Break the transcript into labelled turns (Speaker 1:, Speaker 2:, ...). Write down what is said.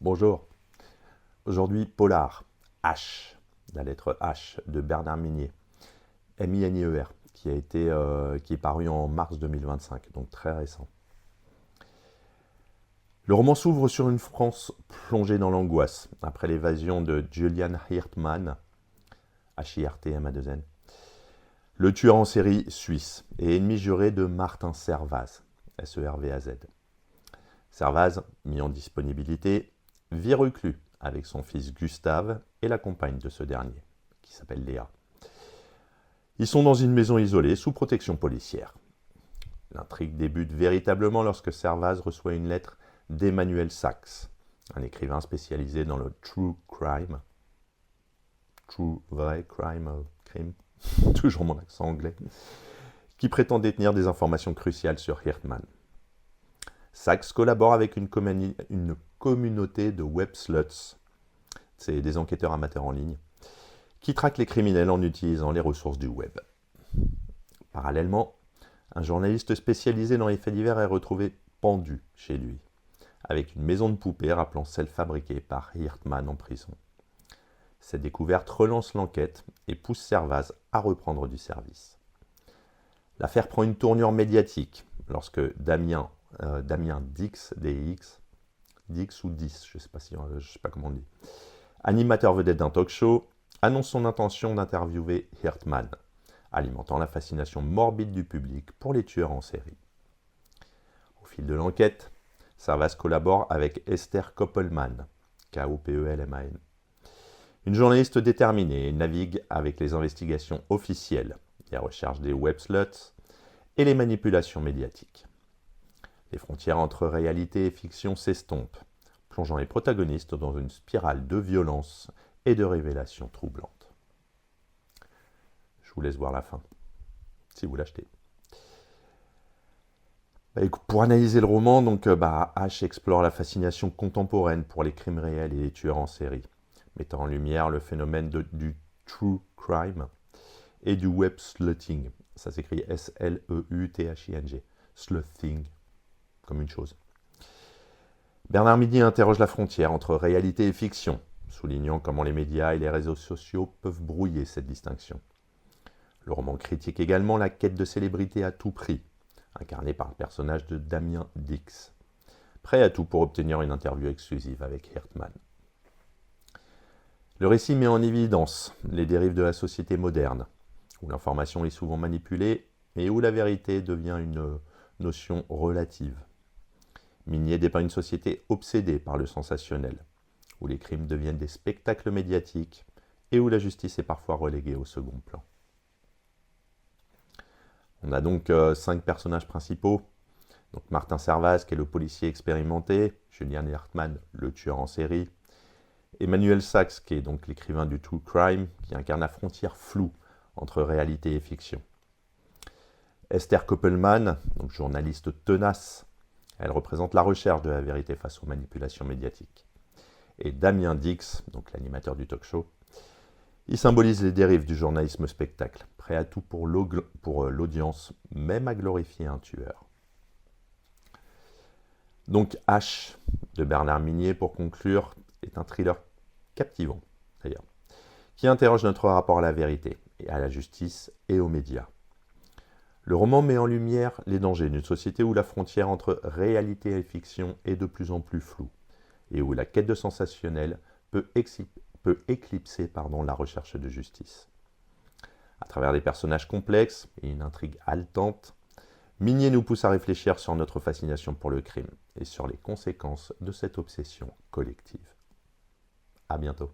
Speaker 1: Bonjour, aujourd'hui Polar, H, la lettre H de Bernard Minier, M-I-N-I-E-R, qui est paru en mars 2025, donc très récent. Le roman s'ouvre sur une France plongée dans l'angoisse, après l'évasion de Julian Hirtman, H-I-R-T-M-A-2-N, le tueur en série suisse et ennemi juré de Martin Servaz, S-E-R-V-A-Z. Servaz, mis en disponibilité, vit reclus avec son fils Gustave et la compagne de ce dernier, qui s'appelle Léa. Ils sont dans une maison isolée sous protection policière. L'intrigue débute véritablement lorsque Servaz reçoit une lettre d'Emmanuel Sax, un écrivain spécialisé dans le true crime, crime, toujours mon accent anglais, qui prétend détenir des informations cruciales sur Hirtman. Sax collabore avec une communauté de web sluts, c'est des enquêteurs amateurs en ligne, qui traquent les criminels en utilisant les ressources du web. Parallèlement, un journaliste spécialisé dans les faits divers est retrouvé pendu chez lui, avec une maison de poupée rappelant celle fabriquée par Hirtman en prison. Cette découverte relance l'enquête et pousse Servaz à reprendre du service. L'affaire prend une tournure médiatique lorsque Damien Dix, Dix ou 10, je ne sais pas comment on dit, animateur vedette d'un talk show, annonce son intention d'interviewer Hirtman, alimentant la fascination morbide du public pour les tueurs en série. Au fil de l'enquête, Servaz collabore avec Esther Koppelman, K-O-P-E-L-M-A-N, une journaliste déterminée et navigue avec les investigations officielles, les recherches des web sluts et les manipulations médiatiques. Les frontières entre réalité et fiction s'estompent, plongeant les protagonistes dans une spirale de violence et de révélations troublantes. Je vous laisse voir la fin, si vous l'achetez. Pour analyser le roman, H explore la fascination contemporaine pour les crimes réels et les tueurs en série, mettant en lumière le phénomène du true crime et du web sleuthing. Ça s'écrit S-L-E-U-T-H-I-N-G, sleuthing, comme une chose. Bernard Minier interroge la frontière entre réalité et fiction, soulignant comment les médias et les réseaux sociaux peuvent brouiller cette distinction. Le roman critique également la quête de célébrité à tout prix, incarnée par le personnage de Damien Dix, prêt à tout pour obtenir une interview exclusive avec Hirtman. Le récit met en évidence les dérives de la société moderne, où l'information est souvent manipulée et où la vérité devient une notion relative. Minier dépeint une société obsédée par le sensationnel, où les crimes deviennent des spectacles médiatiques et où la justice est parfois reléguée au second plan. On a donc 5 personnages principaux. Donc Martin Servaz, qui est le policier expérimenté, Julian Hirtman, le tueur en série, Emmanuel Sax, qui est donc l'écrivain du true crime, qui incarne la frontière floue entre réalité et fiction. Esther Koppelman, donc journaliste tenace, elle représente la recherche de la vérité face aux manipulations médiatiques. Et Damien Dix, donc l'animateur du talk show, il symbolise les dérives du journalisme spectacle, prêt à tout pour l'audience, même à glorifier un tueur. Donc H de Bernard Minier, pour conclure, est un thriller captivant, d'ailleurs, qui interroge notre rapport à la vérité, et à la justice et aux médias. Le roman met en lumière les dangers d'une société où la frontière entre réalité et fiction est de plus en plus floue, et où la quête de sensationnel peut éclipser la recherche de justice. À travers des personnages complexes et une intrigue haletante, Minier nous pousse à réfléchir sur notre fascination pour le crime et sur les conséquences de cette obsession collective. À bientôt.